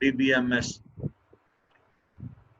DBMS,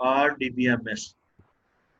RDBMS,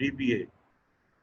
DBA,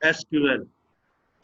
SQL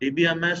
DBMS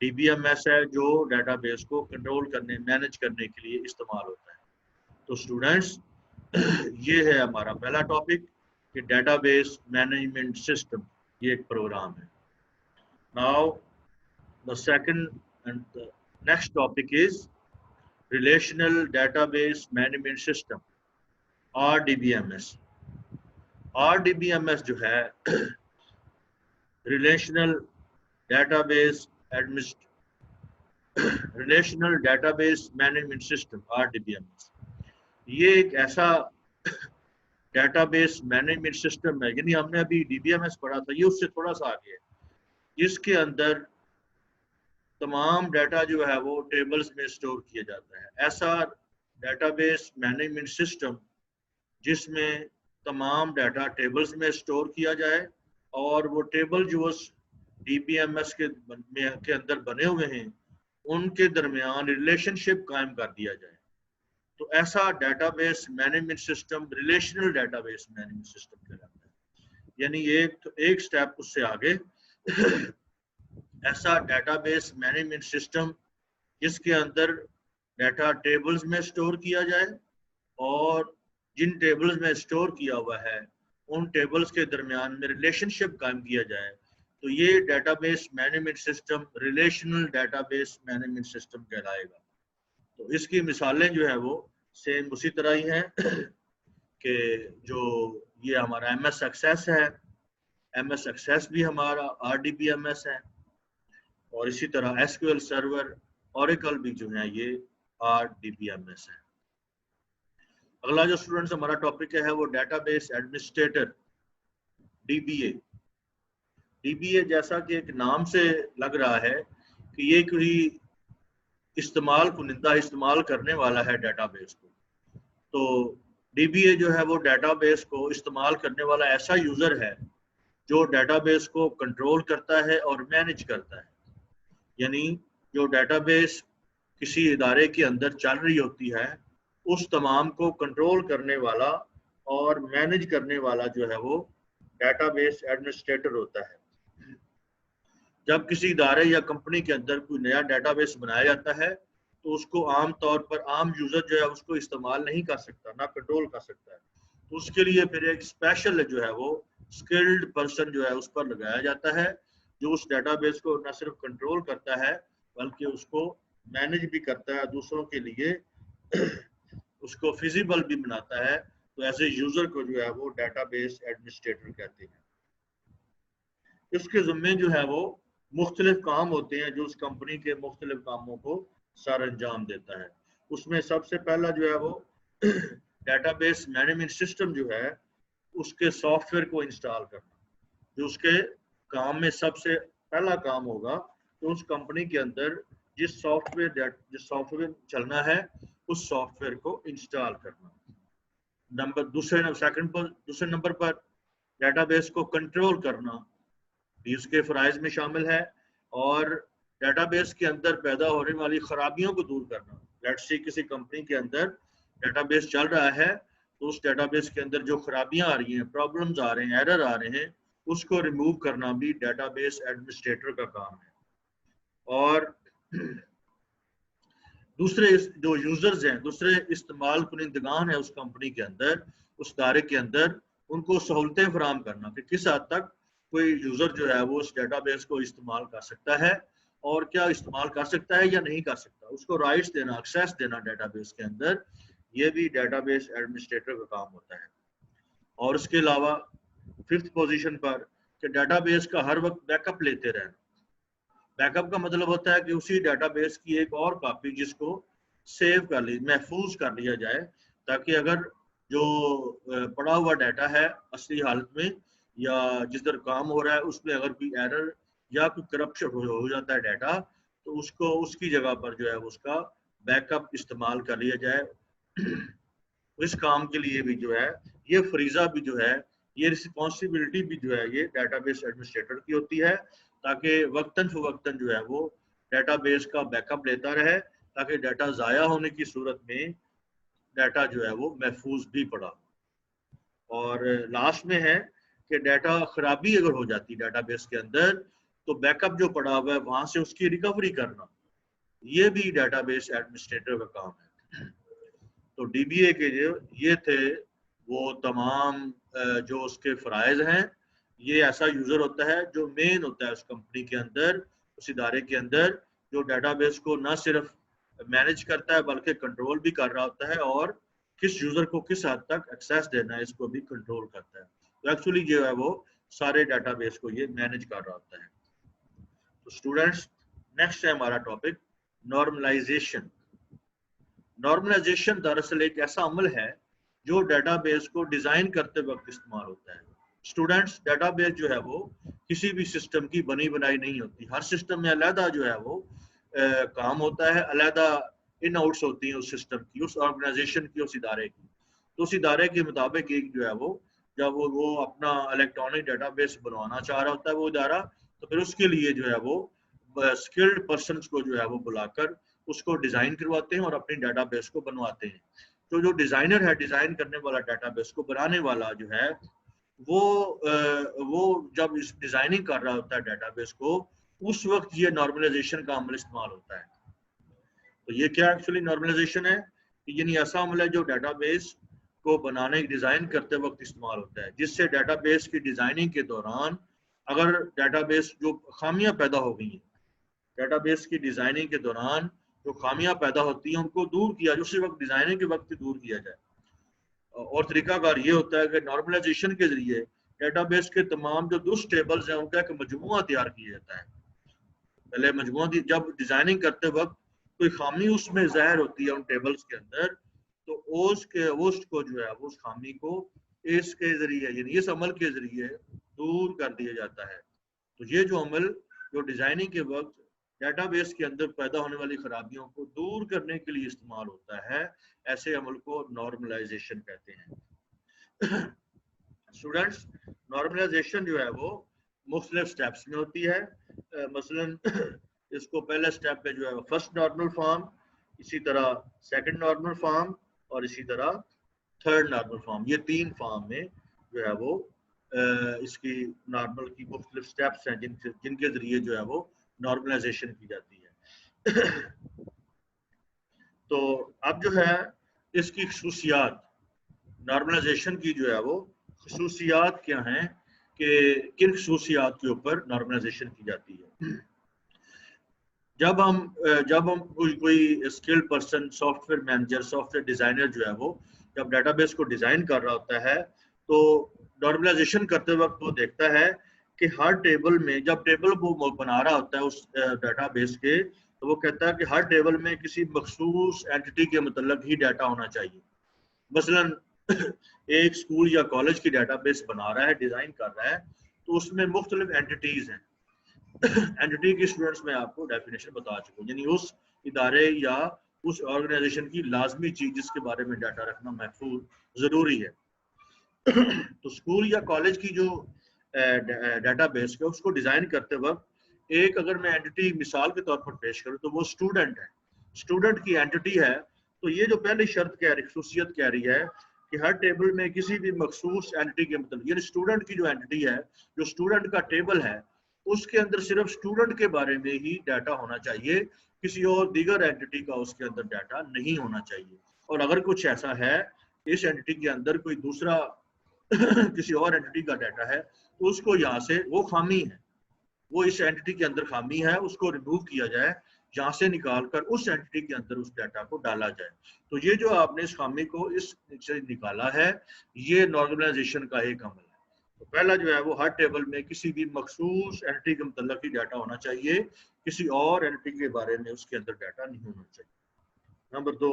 DBMS ہے جو data base کو کنٹرول کرنے مینیج کرنے کے لیے استعمال ہوتا ہے. تو اسٹوڈینٹس یہ ہے ہمارا پہلا ٹاپک کہ ڈیٹا بیس مینجمنٹ سسٹم یہ ایک پروگرام ہے. Now the second and the next topic is Relational Database Management System RDBMS. RDBMS جو ہے Relational Database Management System RDBMS. یہ ایک ایسا ڈیٹا بیس مینجمنٹ سسٹم ہے, یعنی ہم نے ابھی DBMS پڑھا تھا, یہ اس سے تھوڑا سا آگے ہے, جس کے اندر تمام ڈیٹا جو ہے وہ ٹیبلز میں اسٹور کیا جاتا ہے. ایسا ڈیٹا بیس مینجمنٹ سسٹم جس میں تمام ڈیٹا ٹیبلز میں اسٹور کیا جائے اور وہ ٹیبل جو اس DBMS کے اندر بنے ہوئے ہیں ان کے درمیان ریلیشن شپ قائم کر دیا جائے. تو ایسا data base management system relational database management system کہلاتا ہے. یعنی ایک سٹیپ اس سے آگے ایسا ڈیٹا بیس مینجمنٹ سسٹم جس کے اندر ڈیٹا ٹیبلز میں اسٹور کیا جائے اور جن ٹیبلز میں اسٹور کیا ہوا ہے ان ٹیبلز کے درمیان میں ریلیشن شپ قائم کیا جائے. تو یہ data base management system relational database management system کہلائے گا. تو اس کی مثالیں جو ہیں وہ سیم اسی طرح ہی ہیں کہ جو یہ ہمارا MS ایکسیس ہے, MS ایکسیس بھی ہمارا RDBMS ہے, اور اسی طرح SQL سرور, اوریکل بھی جو ہے یہ RDBMS ہے. اگلا جو اسٹوڈنٹس ہمارا ٹاپک ہے وہ data base administrator DBA. DBA جیسا کہ ایک نام سے لگ رہا ہے کہ یہ کوئی استعمال کنندہ استعمال کرنے والا ہے ڈیٹا بیس کو. تو DBA جو ہے وہ ڈیٹا بیس کو استعمال کرنے والا ایسا یوزر ہے جو ڈیٹا بیس کو کنٹرول کرتا ہے اور مینیج کرتا ہے. یعنی جو ڈیٹا بیس کسی ادارے کے اندر چل رہی ہوتی ہے اس تمام کو کنٹرول کرنے والا اور مینیج کرنے والا جو ہے وہ ڈیٹا بیس ایڈمنسٹریٹر ہوتا ہے. جب کسی ادارے یا کمپنی کے اندر کوئی نیا ڈیٹا بیس بنایا جاتا ہے تو اس کو عام طور پر عام یوزر جو ہے اس کو استعمال نہیں کر سکتا, نہ کنٹرول کر سکتا ہے. تو اس کے لیے پھر ایک اسپیشل جو ہے وہ اسکلڈ پرسن جو ہے اس پر لگایا جاتا ہے جو اس ڈیٹا بیس کو نہ صرف کنٹرول کرتا ہے بلکہ اس کو مینیج بھی کرتا ہے, دوسروں کے لیے اس کو فیزیبل بھی بناتا ہے. تو ایسے یوزر کو جو ہے وہ ڈیٹا بیس ایڈمنسٹریٹر کہتے ہیں. اس کے ذمے جو ہے وہ مختلف کام ہوتے ہیں جو اس کمپنی کے مختلف کاموں کو سر انجام دیتا ہے. اس میں سب سے پہلا جو ہے وہ ڈیٹا بیس مینجمنٹ سسٹم جو ہے اس کے سافٹ ویئر کو انسٹال کرنا, جو اس کے کام میں سب سے پہلا کام ہوگا. تو اس کمپنی کے اندر جس سافٹ ویئر چلنا ہے اس سافٹ ویئر کو انسٹال کرنا. دوسرے نمبر پر ڈیٹا بیس کو کنٹرول کرنا بھی اس کے فرائض میں شامل ہے, اور ڈیٹا بیس کے اندر پیدا ہونے والی خرابیوں کو دور کرنا. لیٹس سی کسی کمپنی کے اندر ڈیٹا بیس چل رہا ہے تو اس ڈیٹا بیس کے اندر جو خرابیاں آ رہی ہیں, پرابلمز آ رہے ہیں, ایرر آ رہے ہیں, اس کو ریموو کرنا بھی ڈیٹا بیس ایڈمنسٹریٹر کا کام ہے. اور دوسرے جو یوزرز ہیں, دوسرے استعمال کنندگان ہیں اس کمپنی کے اندر, اس ادارے کے اندر, ان کو سہولتیں فراہم کرنا کہ کس حد تک کوئی یوزر جو ہے وہ اس ڈیٹا بیس کو استعمال کر سکتا ہے اور کیا استعمال کر سکتا ہے یا نہیں کر سکتا. اس کو رائٹس دینا, ایکسیس دینا ڈیٹا بیس کے اندر, یہ بھی ڈیٹا بیس ایڈمنسٹریٹر کا کام ہوتا ہے. اور اس کے علاوہ 5th پوزیشن پر کہ ڈیٹا بیس کا ہر وقت بیک اپ لیتے رہنا. بیک اپ کا مطلب ہوتا ہے کہ اسی ڈیٹا بیس کی ایک اور کاپی جس کو سیو کر لی, محفوظ کر لیا جائے, تاکہ اگر جو پڑا ہوا ڈیٹا ہے اصلی حالت میں یا جس در کام ہو رہا ہے اس میں اگر کوئی ایرر یا کوئی کرپشن ہو جاتا ہے ڈیٹا, تو اس کو اس کی جگہ پر جو ہے اس کا بیک اپ استعمال کر لیا جائے. اس کام کے لیے بھی جو ہے یہ فریضہ بھی جو ہے, یہ رسپانسبلٹی بھی جو ہے یہ ڈیٹا بیس ایڈمنسٹریٹر کی ہوتی ہے, تاکہ وقتاً فوقتاً جو ہے وہ ڈیٹا بیس کا بیک اپ لیتا رہے, تاکہ ڈیٹا ضائع ہونے کی صورت میں ڈیٹا جو ہے وہ محفوظ بھی پڑا. اور لاسٹ میں ہے کہ ڈیٹا خرابی اگر ہو جاتی ڈیٹا بیس کے اندر تو بیک اپ جو پڑا ہوا ہے وہاں سے اس کی ریکوری کرنا، یہ بھی ڈیٹا بیس ایڈمنسٹریٹر کا کام ہے۔ تو ڈی بی اے کے جو یہ تھے وہ تمام جو اس کے فرائض ہیں۔ یہ ایسا یوزر ہوتا ہے جو مین ہوتا ہے اس کمپنی کے اندر، اس ادارے کے اندر، جو ڈیٹا بیس کو نہ صرف مینج کرتا ہے بلکہ کنٹرول بھی کر رہا ہوتا ہے، اور کس یوزر کو کس حد تک ایکسیس دینا ہے اس کو بھی کنٹرول کرتا ہے۔ تو ایکچولی جو ہے وہ سارے ڈیٹا بیس کو یہ مینج کر رہا ہوتا ہے۔ تو اسٹوڈینٹس، نیکسٹ ہے ہمارا ٹاپک نارملائزیشن۔ نارملائزیشن دراصل ایک ایسا عمل ہے جو ڈیٹا بیس کو ڈیزائن کرتے وقت استعمال ہوتا ہے۔ اسٹوڈینٹس، ڈیٹا بیس جو ہے وہ کسی بھی سسٹم کی بنی بنائی نہیں ہوتی، ہر سسٹم میں علیحدہ جو ہے وہ کام ہوتا ہے، علیحدہ ان آؤٹس ہوتی ہیں اس سسٹم کی، اس آرگنائزیشن کی، اس ادارے کی۔ تو اس ادارے کے مطابق ایک جو ہے وہ جب وہ اپنا الیکٹرانک ڈیٹا بیس بنوانا چاہ رہا ہوتا ہے وہ ادارہ، تو پھر اس کے لیے جو ہے وہ اسکلڈ پرسنس کو جو ہے وہ بلا کر اس کو ڈیزائن کرواتے ہیں اور اپنی ڈیٹا بیس کو بنواتے ہیں۔ تو جو ڈیزائنر ہے، ڈیزائن کرنے والا ڈیٹا بیس کو بنانے والا جو ہے وہ جب اس ڈیزائننگ کر رہا ہوتا ہے ڈیٹا بیس کو، اس وقت یہ نارملائزیشن کا عمل استعمال ہوتا ہے۔ تو یہ کیا ایکچولی نارملائزیشن ہے؟ یعنی ایسا عمل ہے جو ڈیٹا بیس کو بنانے ڈیزائن کرتے وقت استعمال ہوتا ہے، جس سے ڈیٹا بیس کی ڈیزائننگ کے دوران اگر ڈیٹا بیس جو خامیاں پیدا ہو گئی ہیں، ڈیٹا بیس کی ڈیزائننگ کے دوران جو خامیاں پیدا ہوتی ہیں ان کو دور کیا جائے، اسی وقت ڈیزائننگ کے وقت دور کیا جائے۔ اور طریقہ کار یہ ہوتا ہے کہ نارملائزیشن کے ذریعے ڈیٹا بیس کے تمام جو درست ٹیبلز ہیں ان کا ایک مجموعہ تیار کیا جاتا ہے۔ پہلے مجموعہ جب ڈیزائننگ کرتے وقت کوئی خامی اس میں ظاہر ہوتی ہے ان ٹیبلز کے اندر، تو اس کو جو ہے اس خامی کو اس کے ذریعے، یعنی اس عمل کے ذریعے دور کر دیا جاتا ہے۔ تو یہ جو عمل جو ڈیزائننگ کے وقت ڈیٹا بیس کے اندر پیدا ہونے والی خرابیوں کو دور کرنے کے لیے استعمال ہوتا ہے، ایسے عمل کو نارملائزیشن کہتے ہیں۔ اسٹوڈینٹس، نارملائزیشن جو ہے وہ مختلف سٹیپس میں ہوتی ہے۔ مثلا اس کو پہلے سٹیپ پہ جو ہے فرسٹ نارمل فارم، اسی طرح سیکنڈ نارمل فارم، اور اسی طرح تھرڈ نارمل فارم، یہ تین فارم میں جو ہے وہ اس کی نارمل کی مختلف سٹیپس ہیں جن کے ذریعے جو ہے وہ نارملائزیشن کی جاتی ہے۔ تو اب جو ہے اس کی خصوصیات، نارملائزیشن کی جو ہے وہ خصوصیات کیا ہیں، کہ کن خصوصیات کے اوپر نارملائزیشن کی جاتی ہے۔ جب ہم کوئی skill person, soft where manager, soft where designer جو ہے وہ جب ڈیٹا بیس کو ڈیزائن کر رہا ہوتا ہے تو نارملائزیشن کرتے وقت وہ دیکھتا ہے کہ ہر ٹیبل میں، جب ٹیبل وہ بنا رہا ہوتا ہے اس ڈیٹا بیس کے، تو وہ کہتا ہے کہ ہر ٹیبل میں کسی مخصوص اینٹی کے متعلق ہی ڈیٹا ہونا چاہیے۔ مثلا ایک اسکول یا کالج کی ڈیٹا بیس بنا رہا ہے، ڈیزائن کر رہا ہے، تو اس میں مختلف اینٹیز ہیں۔ اینٹی کی اسٹوڈنٹس میں آپ کو ڈیفینیشن بتا چکا ہوں، یعنی اس ادارے یا اس آرگنائزیشن کی لازمی چیز جس کے بارے میں ڈیٹا رکھنا محفوظ ضروری ہے۔ تو اسکول یا کالج کی جو ڈیٹا بیس ہے اس کو ڈیزائن کرتے وقت ایک اگر میں اینٹی مثال کے طور پر پیش کروں تو وہ اسٹوڈنٹ ہے، اسٹوڈنٹ کی اینٹی ہے۔ تو یہ جو پہلی شرط کہہ رہی، خصوصیت کہہ رہی ہے کہ ہر ٹیبل میں کسی بھی مخصوص اینٹی کے مطلب، یعنی اسٹوڈنٹ کی جو اینٹی ہے، جو اسٹوڈنٹ کا ٹیبل ہے، اس کے اندر صرف اسٹوڈنٹ کے بارے میں ہی ڈیٹا ہونا چاہیے، کسی اور دیگر اینٹی کا اس کے اندر ڈیٹا نہیں ہونا چاہیے۔ اور اگر کچھ ایسا ہے اس اینٹی کے اندر کوئی دوسرا کسی اور اینٹی کا ڈیٹا ہے تو اس کو یہاں سے، وہ خامی ہے، وہ اس اینٹی کے اندر خامی ہے، اس کو ریموو کیا جائے، یہاں سے نکال کر اس اینٹی کے اندر اس ڈیٹا کو ڈالا جائے۔ تو یہ جو آپ نے اس خامی کو اس سے نکالا ہے، یہ نارملائزیشن کا ایک عمل ہے۔ تو پہلا جو ہے وہ ہر ٹیبل میں کسی بھی مخصوص اینٹی کے متعلق ہی ڈیٹا ہونا چاہیے، کسی اور اینٹی کے بارے میں اس کے اندر ڈیٹا نہیں ہونا چاہیے۔ نمبر دو،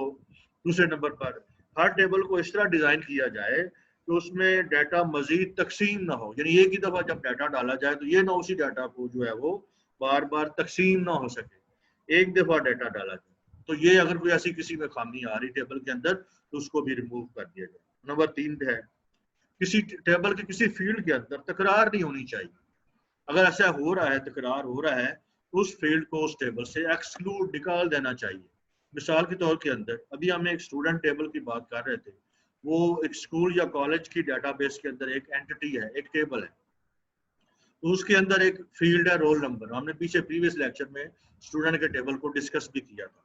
دوسرے نمبر پر ہر ٹیبل کو اس طرح ڈیزائن کیا جائے کہ اس میں ڈیٹا مزید تقسیم نہ ہو، یعنی ایک ہی دفعہ جب ڈیٹا ڈالا جائے تو یہ نہ اسی ڈیٹا کو جو ہے وہ بار بار تقسیم نہ ہو سکے، ایک دفعہ ڈیٹا ڈالا جائے۔ تو یہ اگر کوئی ایسی کسی میں خامی آ رہی ٹیبل کے اندر تو اس کو بھی ریموو کر دیا جائے۔ نمبر تین ہے کسی ٹیبل کے کسی فیلڈ کے اندر تکرار نہیں ہونی چاہیے۔ اگر ایسا ہو رہا ہے، تکرار ہو رہا ہے، تو اس فیلڈ کو اس ٹیبل سے ایکسکلوڈ، نکال دینا چاہیے۔ مثال کے طور کے اندر ابھی ہم ایک اسٹوڈنٹ ٹیبل کی بات کر رہے تھے، وہ ایک اسکول یا کالج کی ڈیٹا بیس کے اندر ایک اینٹی ہے، ایک ٹیبل ہے۔ تو اس کے اندر ایک فیلڈ ہے رول نمبر. ہم نے پیچھے پریویس لیکچر میں اسٹوڈنٹ کے ٹیبل کو ڈسکس بھی کیا تھا.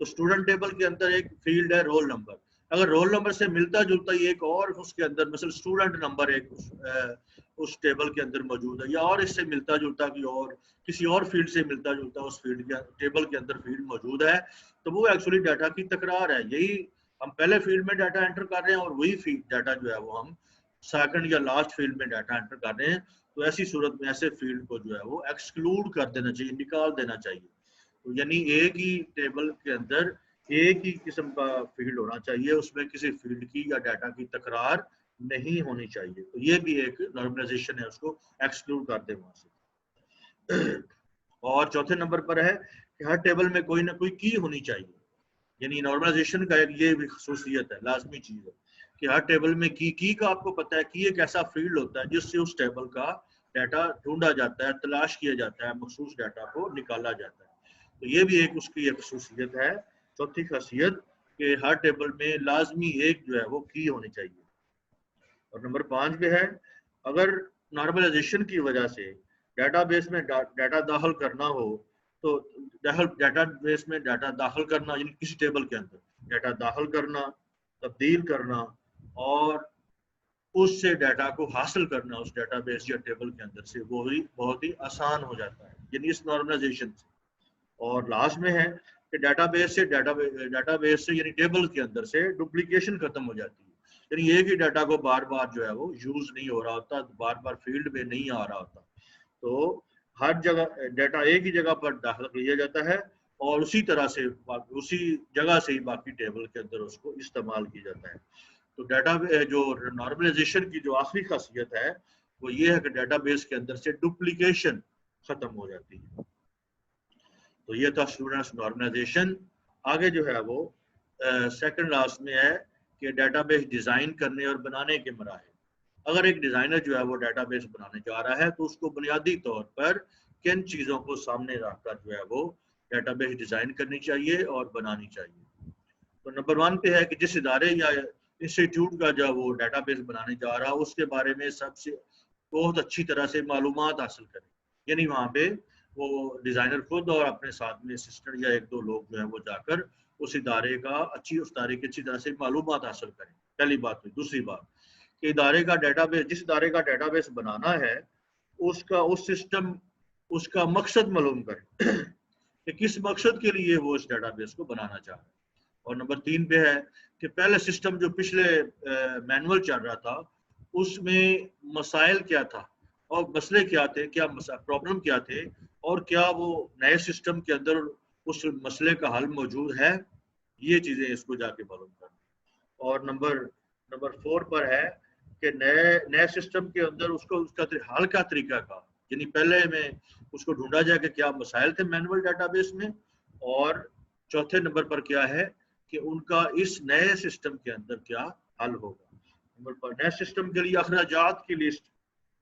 تو اسٹوڈنٹ ٹیبل کے اندر ایک فیلڈ ہے رول نمبر. اگر رول نمبر سے ملتا جلتا ہی ایک اور اس کے اندر مثلا اسٹوڈنٹ نمبر ایک اس ٹیبل کے اندر موجود ہے، یا اور اس سے ملتا جلتا کسی اور فیلڈ سے ملتا جلتا اس فیلڈ کے ٹیبل کے اندر فیلڈ موجود ہے، تو وہ ایکچولی ڈیٹا کی تکرار ہے. یہی ہم پہلے فیلڈ میں ڈیٹا انٹر کر رہے ہیں اور وہی ڈیٹا جو ہے وہ ہم سیکنڈ یا لاسٹ فیلڈ میں ڈیٹا انٹر کر رہے ہیں. تو ایسی صورت میں ایسے فیلڈ کو جو ہے وہ ایکسکلوڈ کر دینا چاہیے، نکال دینا چاہیے. تو یعنی ایک ہی ٹیبل کے اندر ایک ہی قسم کا فیلڈ ہونا چاہیے، اس میں کسی فیلڈ کی یا ڈیٹا کی تکرار نہیں ہونی چاہیے. تو یہ بھی ایک نارملائزیشن ہے، اس کو ایکسکلوڈ کر دیں وہاں سے. اور چوتھے نمبر پر ہے کہ ہر ٹیبل میں کوئی نہ کوئی کی ہونی چاہیے. یعنی نارملائزیشن کا ایک یہ بھی خصوصیت ہے، لازمی چیز ہے کہ ہر ٹیبل میں کی کا آپ کو پتا ہے کہ ایک ایسا فیلڈ ہوتا ہے جس سے اس ٹیبل کا ڈیٹا ڈھونڈا جاتا ہے، تلاش کیا جاتا ہے، مخصوص ڈیٹا کو نکالا جاتا ہے. تو یہ بھی ایک اس کی ایک خصوصیت ہے، چوتھی خاصیت، کہ ہر ٹیبل میں لازمی ایک جو ہے وہ کی ہونی چاہیے. اور نمبر 5 پہ ہے اگر نارملائزیشن کی وجہ سے ڈیٹا بیس میں ڈیٹا داخل کرنا ہو تو ڈیٹا بیس میں ڈیٹا داخل کرنا، یعنی کسی ٹیبل کے اندر ڈیٹا داخل کرنا، تبدیل کرنا اور اس سے ڈیٹا کو حاصل کرنا اس ڈیٹا بیس یا ٹیبل کے اندر سے وہ بھی بہت ہی آسان ہو جاتا ہے، یعنی اس نارملائزیشن سے. اور لاسٹ میں ہے کہ ڈیٹا بیس سے یعنی ٹیبل کے اندر سے ڈپلیکیشن ختم ہو جاتی ہے. یعنی ایک ہی ڈیٹا کو بار بار جو ہے وہ یوز نہیں ہو رہا ہوتا، بار بار فیلڈ میں نہیں آ رہا ہوتا. تو ہر جگہ ڈیٹا ایک ہی جگہ پر داخل کیا جاتا ہے اور اسی طرح سے اسی جگہ سے ہی باقی ٹیبل کے اندر اس کو استعمال کیا جاتا ہے. تو ڈیٹا جو نارملائزیشن کی جو آخری خاصیت ہے وہ یہ ہے کہ ڈیٹا بیس کے اندر سے ڈپلیکیشن ختم ہو جاتی ہے. تو یہ تھا اسٹوڈنٹس نارملائزیشن. آگے جو ہے وہ سیکنڈ لاسٹ میں ہے کہ ڈیٹا بیس ڈیزائن کرنے اور بنانے کے مراحل. اگر ایک ڈیزائنر جو ہے وہ ڈیٹا بیس بنانے جا رہا ہے تو اس کو بنیادی طور پر کن چیزوں کو سامنے رکھ کر جو ہے وہ ڈیٹا بیس ڈیزائن کرنی چاہیے اور بنانی چاہیے. تو نمبر 1 پہ ہے کہ جس ادارے یا انسٹیٹیوٹ کا جو وہ ڈیٹا بیس بنانے جا رہا ہے اس کے بارے میں سب سے بہت اچھی طرح سے معلومات حاصل کریں. یعنی وہاں پہ وہ ڈیزائنر خود اور اپنے ساتھ میں اسسٹنٹ یا ایک دو لوگ جو ہیں وہ جا کر اس ادارے کی اچھی طرح سے معلومات حاصل کریں. پہلی بات. دوسری بات کہ ادارے کا ڈیٹا بیس، جس ادارے کا ڈیٹا بیس بنانا ہے اس کا مقصد معلوم کریں کہ کس مقصد کے لیے وہ اس ڈیٹا بیس کو بنانا چاہ رہا ہے. اور نمبر 3 پہ ہے کہ پہلے سسٹم جو پچھلے مینول چل رہا تھا اس میں مسائل کیا تھا اور مسئلے کیا تھے، کیا پرابلم کیا تھے، اور کیا وہ نئے سسٹم کے اندر اس مسئلے کا حل موجود ہے. یہ چیزیں اس کو جا کے معلوم کرنا. اور نمبر 4 پر ہے کہ نئے سسٹم کے اندر اس کا حل کا طریقہ کا، یعنی پہلے میں اس کو ڈھونڈا جائے کہ کیا مسائل تھے مینول ڈیٹا بیس میں، اور چوتھے نمبر پر کیا ہے کہ ان کا اس نئے سسٹم کے اندر کیا حل ہوگا. نمبر پر نئے سسٹم کے لیے اخراجات کی لسٹ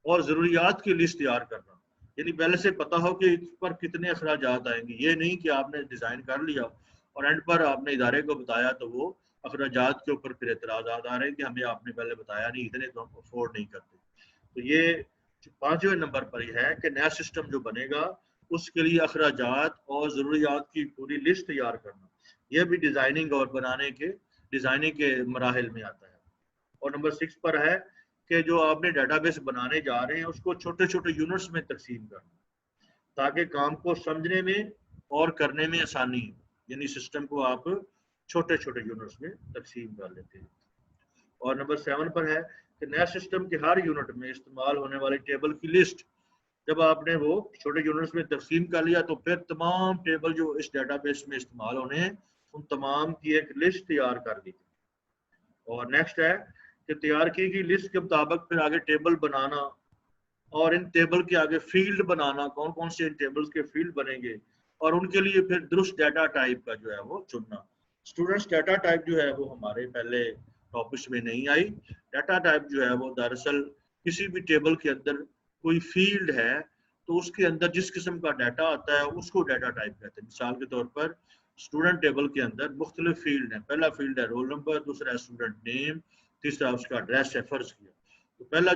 اور ضروریات کی لسٹ تیار کرنا. یعنی پہلے سے پتا ہو کہ اس پر کتنے اخراجات آئیں گے. یہ نہیں کہ آپ نے ڈیزائن کر لیا اور اینڈ پر آپ نے ادارے کو بتایا تو وہ اخراجات کے اوپر پھر اعتراضات آ رہے ہیں کہ ہمیں آپ نے پہلے بتایا نہیں، اتنے تو ہم افورڈ نہیں کرتے. تو یہ 5ویں نمبر پر یہ ہے کہ نیا سسٹم جو بنے گا اس کے لیے اخراجات اور ضروریات کی پوری لسٹ تیار کرنا. یہ بھی ڈیزائننگ اور ڈیزائننگ کے مراحل میں آتا ہے. اور نمبر 6 پر ہے کہ جو آپ نے ڈیٹا بیس بنانے جا رہے ہیں اس کو چھوٹے چھوٹے یونٹس میں تقسیم کرنا تاکہ کام کو سمجھنے میں اور کرنے میں آسانی ہو. یعنی سسٹم کو آپ چھوٹے چھوٹے یونٹس میں تقسیم کر لیتے ہیں. اور نمبر 7 پر ہے کہ نیا سسٹم کے ہر یونٹ میں استعمال ہونے والے ٹیبل کی لسٹ. جب آپ نے وہ چھوٹے یونٹس میں تقسیم کر لیا تو پھر تمام ٹیبل جو اس ڈیٹا بیس میں استعمال ہونے ہیں ان تمام کی ایک لسٹ تیار کر دی. اور نیکسٹ ہے کہ تیار کی گئی لسٹ کے مطابق پھر آگے ٹیبل بنانا اور ان ٹیبل کے آگے فیلڈ بنانا، کون کون سے ان ٹیبلز کے فیلڈ بنیں گے، اور ان کے لیے پھر درست ڈیٹا ٹائپ کا جو ہے وہ چننا. اسٹوڈنٹس ڈیٹا ٹائپ جو ہے وہ ہمارے پہلے ٹاپکس میں نہیں آئی. ڈیٹا ٹائپ جو ہے وہ دراصل کسی بھی ٹیبل کے اندر کوئی فیلڈ ہے تو اس کے اندر جس قسم کا ڈیٹا آتا ہے اس کو ڈیٹا ٹائپ کہتے ہیں. مثال کے طور پر اسٹوڈنٹ ٹیبل کے اندر مختلف فیلڈ ہیں. پہلا فیلڈ ہے رول نمبر، دوسرا ہے اسٹوڈنٹ نیم، تیسرا اس کا ایڈریس ہے. فرض کیا تو پہلا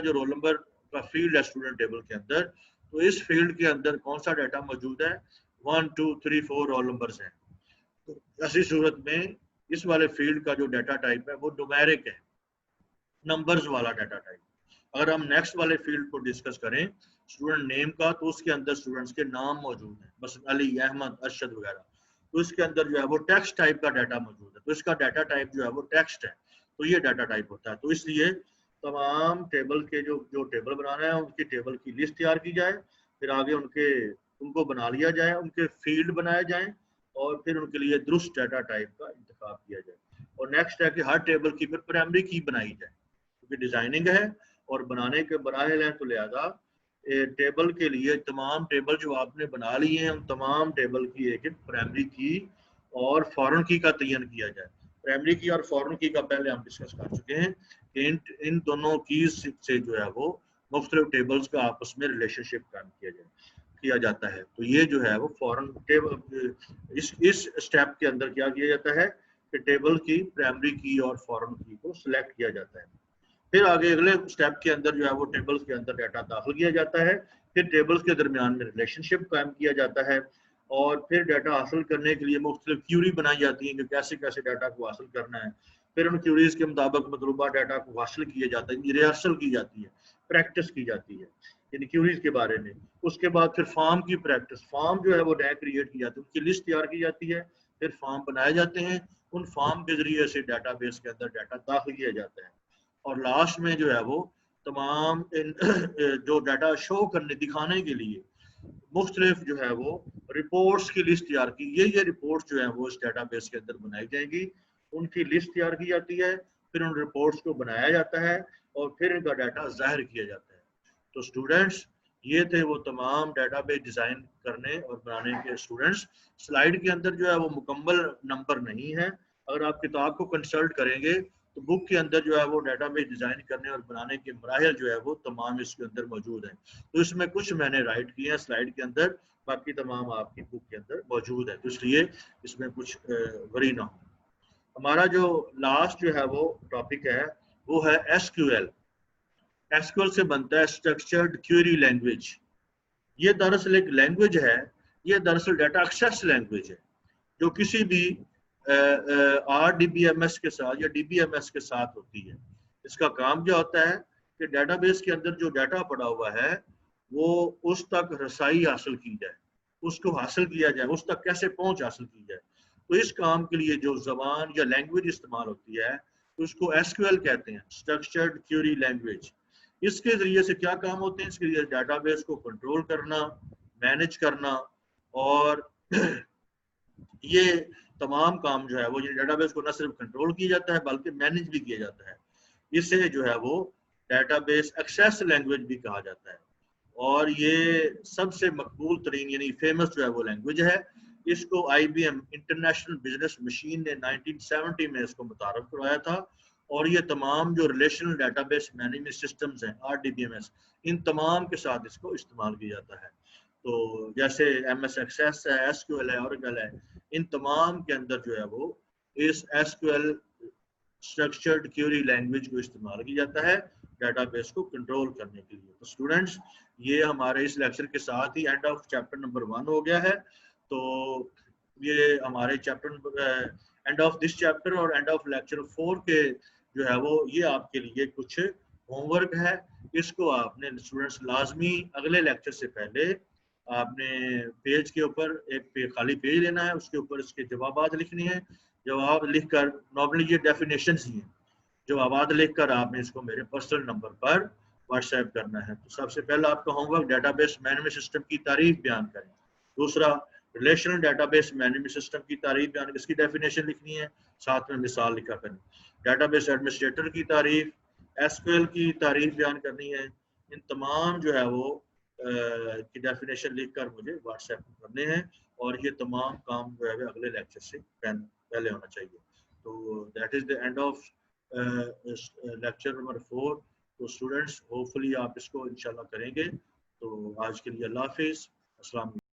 جو رول نمبر کا فیلڈ ہے اسٹوڈنٹ ٹیبل کے اندر، تو اس فیلڈ کے اندر کون سا ڈیٹا موجود ہے؟ 1 2 3 4 رول نمبرز ہیں. تو ایسی صورت میں اس والے فیلڈ کا جو ڈیٹا ٹائپ ہے وہ نومیرک ہے، نمبرز والا ڈیٹا ٹائپ. اگر ہم نیکسٹ والے فیلڈ کو ڈسکس کریں اسٹوڈنٹ نیم کا، تو اس کے اندر اسٹوڈنٹس کے نام موجود ہیں، بس علی، احمد، ارشد وغیرہ. تو اس کے اندر جو ہے وہ ٹیکسٹ ٹائپ کا ڈیٹا موجود ہے، تو اس کا ڈیٹا ٹائپ جو ہے وہ ٹیکسٹ ہے. تو یہ ڈیٹا ٹائپ ہوتا ہے. تو اس لیے تمام ٹیبل کے جو ٹیبل بنانا ہے ان کی ٹیبل کی لسٹ تیار کی جائے، پھر آگے ان کو بنا لیا جائے، ان کے فیلڈ بنائے جائیں، اور پھر ان کے لیے درست ڈیٹا ٹائپ کا انتخاب کیا جائے. اور نیکسٹ ہے کہ ہر ٹیبل کی پھر پرائمری کی بنائی جائے، کیونکہ ڈیزائننگ ہے اور بنانے کے مراحل ہیں، تو لہذا ٹیبل کے لیے تمام ٹیبل جو آپ نے بنا لیے ہیں ان تمام ٹیبل کی ایک پرائمری کی اور فارن کی کا تعین کیا جائے. پرائمری کی اور فارن کی کا پہلے ہم ڈسکس کر چکے ہیں کہ ان دونوں کیز سے جو ہے وہ مختلف ٹیبلز کا آپس میں ریلیشن شپ قائم کیا جاتا ہے. تو یہ جو ہے وہ فارن ٹیبل اس اسٹیپ کے اندر کیا کیا جاتا ہے کہ ٹیبل کی پرائمری کی اور فارن کی کو سلیکٹ کیا جاتا ہے. پھر آگے اگلے اسٹیپ کے اندر جو ہے وہ ٹیبلز کے اندر ڈیٹا داخل کیا جاتا ہے، پھر ٹیبلز کے درمیان میں ریلیشن شپ قائم کیا جاتا ہے، اور پھر ڈیٹا حاصل کرنے کے لیے مختلف کیوری بنائی جاتی ہیں کہ کیسے کیسے ڈیٹا کو حاصل کرنا ہے. پھر ان کیوریز کے مطابق مطلوبہ ڈیٹا کو حاصل کیا جاتا ہے، ریہرسل کی جاتی ہے، پریکٹس کی جاتی ہے یعنی کیوریز کے بارے میں. اس کے بعد پھر فارم کی پریکٹس، فارم جو ہے وہ نیا کریٹ کی جاتی ہے، ان کی لسٹ تیار کی جاتی ہے، پھر فارم بنائے جاتے ہیں، ان فارم کے ذریعے سے ڈیٹا بیس کے اندر ڈیٹا داخل کیا جاتا ہے. اور لاسٹ میں جو ہے وہ تمام جو ڈیٹا شو کرنے دکھانے کے لیے مختلف جو ہے وہ رپورٹس کی لسٹ تیار کی، یہ رپورٹس جو ہیں وہ اس ڈیٹا بیس کے اندر بنائی جائیں گی، ان کی لسٹ تیار کی جاتی ہے، پھر ان رپورٹس کو بنایا جاتا ہے اور پھر ان کا ڈیٹا ظاہر کیا جاتا ہے. تو اسٹوڈنٹس یہ تھے وہ تمام ڈیٹا بیس ڈیزائن کرنے اور بنانے کے اسٹوڈنٹس. سلائیڈ کے اندر جو ہے وہ مکمل نمبر نہیں ہے، اگر آپ کتاب کو کنسلٹ کریں گے تو بک کے اندر جو ہے وہ ڈیٹا بیس ڈیزائن کرنے اور بنانے کے مراحل جو ہے وہ تمام اس کے اندر موجود ہیں. تو اس میں کچھ میں نے رائٹ کیے ہیں سلائیڈ کے اندر، باقی تمام آپ کی بک کے اندر موجود ہے، تو اس لیے اس میں کچھ وری نہ ہو. ہمارا جو لاسٹ جو ہے وہ ٹاپک ہے وہ ہے S Q L. S Q L سے بنتا ہے اسٹرکچرڈ کیوری لینگویج. یہ دراصل ایک لینگویج ہے، یہ دراصل ڈیٹا ایکسیس لینگویج ہے جو کسی بھی R D B M S کے ساتھ یا ڈی بی ایم ایس کے ساتھ ہوتی ہے. اس کا کام کیا ہوتا ہے کہ ڈیٹا بیس کے اندر جو ڈیٹا پڑا ہوا ہے وہ اس تک رسائی حاصل کی جائے، اس کو حاصل کیا جائے، اس تک کیسے پہنچ حاصل کی جائے. تو اس کام کے لیے جو زبان یا لینگویج استعمال ہوتی ہے اس کو ایس کیو ایل کہتے ہیں، اسٹرکچرڈ کیوری لینگویج. اس کے ذریعے سے کیا کام ہوتے ہیں؟ اس کے لیے ڈیٹا بیس کو کنٹرول کرنا، مینج کرنا، اور یہ تمام کام جو ہے وہ ڈیٹا بیس کو نہ صرف کنٹرول کیا جاتا ہے بلکہ مینج بھی کیا جاتا ہے. اسے جو ہے وہ ڈیٹا بیس ایکسیس لینگویج بھی کہا جاتا ہے، اور یہ سب سے مقبول ترین یعنی فیمس جو ہے وہ لینگویج ہے. اس کو I B M international business machine نے 1970 میں اس کو متعارف کروایا تھا، اور یہ تمام جو relational database management systems ہیں R D B M S, ان تمام کے ساتھ اس کو استعمال کیا جاتا ہے. تو جیسے ایم ایس ایکسیس ہے، ایس کیو ایل ہے، اوریکل ہے، ان تمام کے اندر جو ہے وہ اس S Q L structured query language کو استعمال کیا جاتا ہے ڈیٹا بیس کو کنٹرول کرنے کے لیے. تو اسٹوڈنٹس یہ ہمارے اس لیکچر کے ساتھ ہی اینڈ آف چیپٹر نمبر 1 ہو گیا ہے. تو یہ ہمارے chapter and of this chapter اور اینڈ آف لیکچر 4 کے جو ہے وہ یہ آپ کے لیے کچھ ہوم ورک ہے. اس کو آپ نے اسٹوڈنٹس لازمی اگلے لیکچر سے پہلے آپ نے پیج کے اوپر ایک خالی پیج لینا ہے، اس کے اوپر اس کے جوابات لکھنے ہیں. جواب لکھ کر نارملی یہ ڈیفینیشنز ہی ہیں، جوابات لکھ کر آپ نے اس کو میرے پرسنل نمبر پر واٹس ایپ کرنا ہے. تو سب سے پہلا آپ کا home work data base management system کی تعریف بیان کریں. دوسرا relational database management system کی تعریف بیان، اس کی ڈیفینیشن لکھنی ہے، ساتھ میں مثال لکھا کریں. ڈیٹا بیس ایڈمنسٹریٹر کی تعریف، ایس کیو ایل کی تعریف بیان کرنی ہے. ان تمام جو ہے وہ کی ڈیفینیشن لکھ کر مجھے واٹس ایپ کرنے ہیں، اور یہ تمام کام جو ہے اگلے لیکچر سے پہلے ہونا چاہیے. تو that is the and of lecture number 4. تو اسٹوڈنٹس ہوپ فلی آپ اس کو انشاءاللہ کریں گے. تو آج کے لیے اللہ حافظ، السلام علیکم.